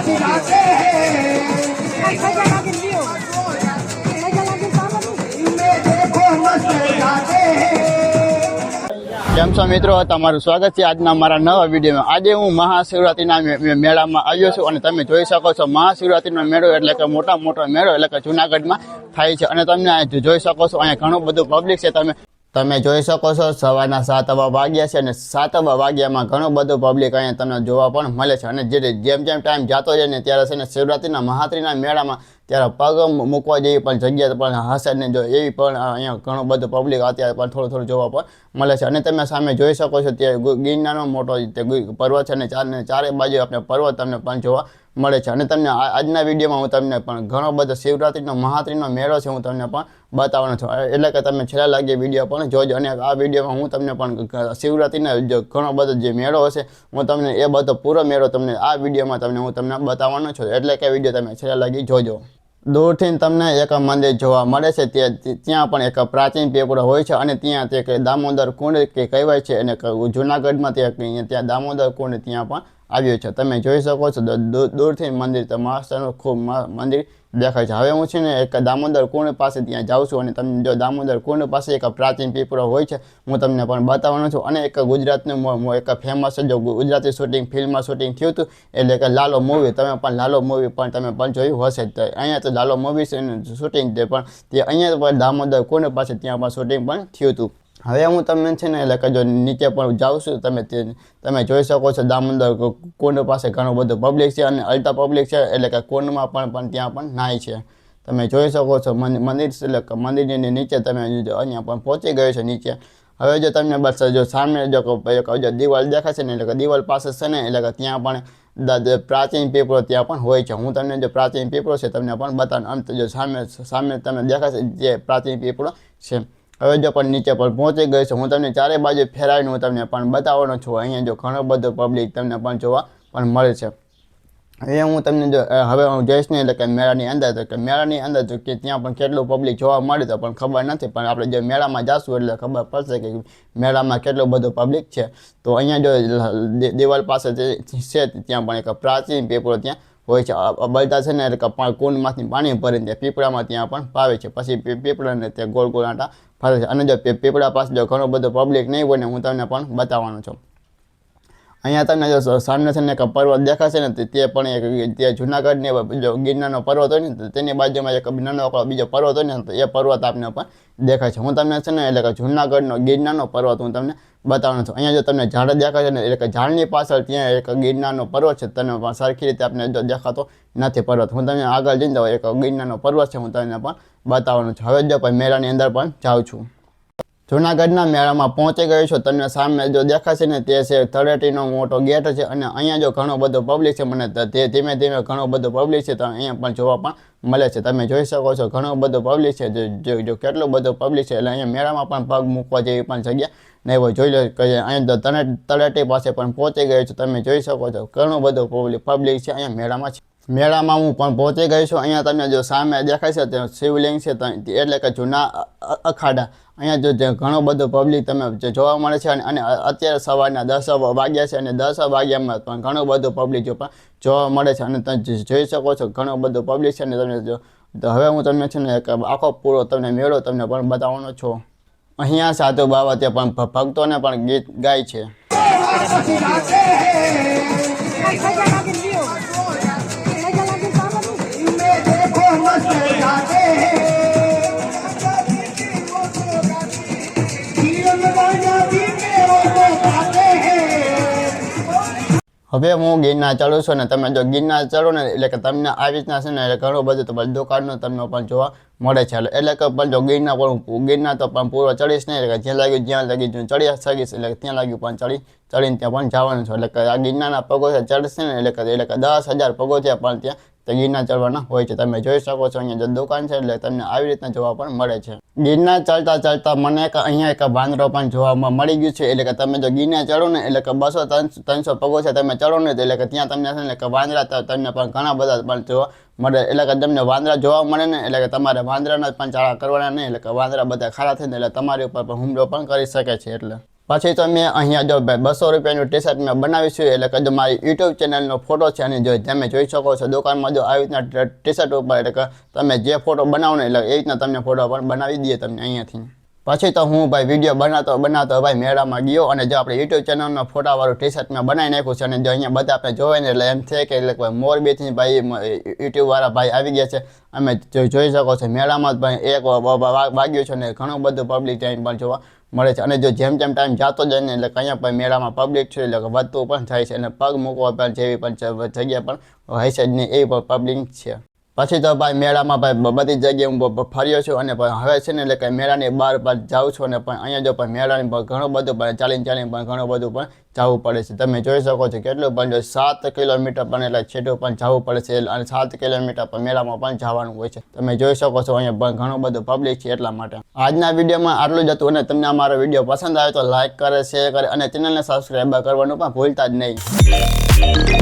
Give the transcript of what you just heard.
કેમ છો મિત્રો, તમારું સ્વાગત છે આજના મારા નવા વિડીયોમાં। આજે હું મહાશિવરાત્રિના મેળામાં આવ્યો છું અને તમે જોઈ શકો છો મહાશિવરાત્રિનો મેળો એટલે કે મોટો મેળો એટલે કે જૂનાગઢમાં થાય છે અને તમે જોઈ શકો છો અહીંયા ઘણું બધું પબ્લિક છે। તમે જોઈ શકો છો સવારના 7 વાગ્યા છે અને 7 વાગ્યામાં ઘણું બધું પબ્લિક અહીંયા તમને જોવા પણ મળે છે અને જેમ ટાઈમ જતો જાય ને ત્યારે છે ને શિવરાત્રિના મહાત્રીના મેળામાં ત્યારે પગ મૂકવા જેવી પણ જગ્યા પણ હશે ને જો એવી પણ અહીંયા ઘણું બધું પબ્લિક અત્યારે પણ થોડું જોવા પણ મળે છે અને તમે સામે જોઈ શકો છો તે ગિરનારનો મોટો પર્વત છે અને ચારે બાજુ આપણે પર્વત તમને પણ જોવા મળે છે અને તમને આજના વિડીયોમાં હું તમને પણ ઘણો બધો શિવરાત્રિનો મહાત્રીનો મેળો છે હું તમને પણ બતાવવાનો છું એટલે કે તમે છેલ્લા લાગી વિડીયો પણ જોજો અને આ વિડીયોમાં હું તમને પણ શિવરાત્રિનો ઘણો બધો જે મેળો હશે હું તમને એ બધો પૂરો મેળો તમને આ વિડીયોમાં હું તમને બતાવવાનો છું એટલે કે વિડીયો તમે છેલ્લા લાગી જોજો। દૂરથી તમને એક મંદિર જોવા મળે છે ત્યાં પણ એક પ્રાચીન પેપર હોય છે અને ત્યાં તે દામોદર કુંડ કે કહેવાય છે અને જૂનાગઢમાં ત્યાં દામોદર કુંડ ત્યાં પણ આવ્યું છે। તમે જોઈ શકો છો દૂરથી મંદિર મહારાષ્ટ્રનું ખૂબ મંદિર દેખાય છે। હવે હું છે ને એક દામોદર કુંડ પાસે ત્યાં જાઉં છું અને તમે જો દામોદર કુંડ પાસે એક પ્રાચીન પીપળો હોય છે હું તમને પણ બતાવવાનો છું અને એક ગુજરાતનું એક ફેમસ જો ગુજરાતી શૂટિંગ ફિલ્મમાં શૂટિંગ થયું હતું એટલે કે લાલો મૂવી તમે પણ લાલો મૂવી પણ તમે પણ જોયું હશે તો અહીંયા તો લાલો મૂવી શૂટિંગ તે પણ તે અહીંયા પણ દામોદર કુંડ પાસે ત્યાં પણ શૂટિંગ પણ થયું હતું। હવે હું તમને છે ને એટલે કે જો નીચે પણ જાઉં છું તમે જોઈ શકો છો દામોદર કુંડ પાસે ઘણું બધું પબ્લિક છે અને અલ્ટા પબ્લિક છે એટલે કે કુંડમાં પણ ત્યાં પણ નાય છે। તમે જોઈ શકો છો મંદિર એટલે કે મંદિરની નીચે તમે અહીંયા પણ પહોંચી ગયો છે નીચે। હવે જો તમને બસ જો સામે જો દિવાલ દેખાશે ને એટલે કે દિવાલ પાસે છે ને એટલે કે ત્યાં પણ પ્રાચીન પીપળો ત્યાં પણ હોય છે। હું તમને જો પ્રાચીન પીપળો છે તમને પણ બતાવું આમ તો જો સામે તમને દેખાશે જે પ્રાચીન પીપળો છે। હવે જો પણ નીચે પણ પહોંચી ગયો છે હું તમને ચારે બાજુ ફેરાવીને હું તમને પણ બતાવવાનો છું। અહીંયા જો ઘણો બધો પબ્લિક તમને પણ જોવા પણ મળે છે। એ હું તમને જો હવે હું જઈશ ને એટલે કે મેળાની અંદર તો કે મેળાની અંદર જો કે ત્યાં પણ કેટલું પબ્લિક જોવા મળે તો પણ ખબર નથી પણ આપણે જો મેળામાં જઈશું એટલે ખબર પડશે કે મેળામાં કેટલું બધું પબ્લિક છે। તો અહીંયા જો દિવાલ પાસે છે ત્યાં પણ એક પ્રાચીન પીપળો ત્યાં હોય છે બળતા છે ને એટલે કે કુંડમાંથી પાણી ભરીને પીપળામાં ત્યાં પણ પાવે છે પછી પીપળાને તે ગોળ આંટા ફરે છે અને જો પીપળા પાસે જો ઘણો બધો પબ્લિક નહીં હોય ને હું તમને પણ બતાવવાનો છું। અહીંયા તમને જો સામે છે ને એક પર્વત દેખાશે ને તે પણ તે જૂનાગઢની જો ગિરનારનો પર્વત હોય ને તેની બાજુમાં એક નાનો બીજો પર્વત હોય ને તો એ પર્વત આપને પણ દેખાય છે। હું તમને છે ને એટલે કે જૂનાગઢનો ગિરનારનો પર્વત હું તમને બતાવવાનો છું। અહીંયા જો તમને ઝાડ દેખાય છે ને એટલે કે ઝાડની પાછળ ત્યાં એક ગિરનારનો પર્વત છે તમને પણ સરખી રીતે આપણે જો દેખાતો નથી પર્વત હું તમને આગળ જઈને એક ગિરનારનો પર્વત છે હું તમને પણ બતાવવાનો છું। હવે જો પણ મેળાની અંદર પણ જાઉં છું। જૂનાગઢના મેળામાં પહોંચી ગયો છું। તમને સામે જો દેખાશે ને તે છે તળેટીનો મોટો ગેટ છે અને અહીંયા જો ઘણો બધો પબ્લિક છે મને તે ધીમે ઘણો બધો પબ્લિક છે તો અહીંયા પણ જોવા પણ મળે છે। તમે જોઈ શકો છો ઘણો બધો પબ્લિક છે જો કેટલો બધો પબ્લિક છે એટલે અહીંયા મેળામાં પણ પગ મૂકવા જેવી પણ જગ્યા નહીં હોય। જોઈ લો કે અહીંયા તળેટી પાસે પણ પહોંચી ગયો છું। તમે જોઈ શકો છો ઘણો બધો પબ્લિક છે અહીંયા મેળામાં છે। મેળામાં હું પણ પહોંચી ગઈ છું। અહીંયા તમને જો સામે દેખાય છે તે શિવલિંગ છે એટલે કે જૂના અખાડા અહીંયા જો ઘણો બધો પબ્લિક તમે જોવા મળે છે અને અત્યારે સવારના 10 વાગ્યા છે અને 10 વાગ્યામાં પણ ઘણો બધો પબ્લિક પણ જોવા મળે છે અને તમે જોઈ શકો છો ઘણો બધો પબ્લિક છે અને તમને જો તો હવે હું તમને છે ને એક આખો પૂરો તમને મેળો તમને પણ બતાવવાનો છું। અહીંયા સાધુ બાબા તે પણ ભક્તોને પણ ગીત ગાય છે। હવે હું ગિરનાર ચડું છું ને તમે જો ગિરનાર ચડો ને એટલે કે તમને આવી રીતના છે ને એટલે ઘણું બધું તમારી દુકાનનું તમને પણ જોવા મળે છે એટલે કે પણ જો ગિરનાર તો પણ પૂરો ચડીશ નહીં એટલે કે જ્યાં લાગી ચડી શકીશ એટલે ત્યાં લાગ્યું પણ ચડીને ત્યાં પણ જવાનું છે। એટલે કે આ ગિરનારના પગોથિયા ચડશે ને એટલે કે 10,000 પગોથિયા પણ ત્યાં તે ગિરનાર ચડવાના હોય છે। તમે જોઈ શકો છો અહીંયા જો દુકાન છે એટલે તમને આવી રીતના જોવા પણ મળે છે। ગિરનાર ચડતા મને અહીંયા એક વાંદરો પણ જોવા મળી ગયું છે એટલે કે તમે જો ગિરનાર ચડો ને એટલે કે 200-300 પગોથિયા તમે ચડો ને એટલે કે ત્યાં તમને છે ને કે વાંદરા તમને પણ ઘણા બધા પણ જોવા મળે એટલે કે તમને વાંદરા જોવા મળે ને એટલે કે તમારે વાંદરાના પણ ચાળા કરવાના નહીં એટલે કે વાંદરા બધા ખારા થઈને એટલે તમારી ઉપર પણ હુમલો પણ કરી શકે છે। એટલે પછી તો મેં અહીંયા જો ભાઈ 200 રૂપિયાનું ટી શર્ટ મેં બનાવ્યું છે એટલે કે જો મારી યુટ્યુબ ચેનલનો ફોટો છે અને જો તમે જોઈ શકો છો દુકાનમાં જો આવી રીતના ટી શર્ટ ઉપર એટલે કે તમે જે ફોટો બનાવો ને એટલે એ રીતના તમને ફોટો પણ બનાવી દઈએ તમને અહીંયાથી. પછી તો હું ભાઈ વિડીયો બનાવતો ભાઈ મેળામાં ગયો અને જો આપણે યુટ્યુબ ચેનલનો ફોટાવાળું ટી શર્ટ મેં બનાવી નાખ્યું છે અને જો અહીંયા બધા આપણે જોવે ને એટલે એમ થાય કે એટલે મોરબીથી ભાઈ યુટ્યુબવાળા ભાઈ આવી ગયા છે. અમે જોઈ શકો છો મેળામાં જ ભાઈ 1 વાગ્યું છે અને ઘણું બધું પબ્લિક ત્યાં પણ જોવા મળે છે. અને જો જેમ ટાઈમ જતો જાય ને એટલે અહીંયા પણ મેળામાં પબ્લિક છે એટલે વધતું પણ થાય છે અને પગ મૂકવા પણ જેવી પણ જગ્યા પણ હોય છે જ નહીં એવી પણ પબ્લિક છે. પછી તો ભાઈ મેળામાં ભાઈ બધી જગ્યાએ હું ફર્યો છું અને હવે છે ને એટલે કે મેળાની બહાર જાઉં છું અને પણ અહીંયા જો પણ મેળાની ઘણું બધું પણ ચાલીને પણ ઘણું બધું પણ જવું પડે છે. તમે જોઈ શકો છો કેટલું પણ જો 7 કિલોમીટર પણ એટલે છેટું પણ જવું પડે છે અને 7 કિલોમીટર પણ મેળામાં પણ જવાનું હોય છે. તમે જોઈ શકો છો અહીંયા પણ ઘણું બધું પબ્લિક છે એટલા માટે. આજના વિડીયોમાં આટલું જ હતું અને તમને અમારો વિડીયો પસંદ આવે તો લાઇક કરે, શેર કરે અને ચેનલને સબસ્ક્રાઈબ કરવાનું પણ ભૂલતા જ નહીં.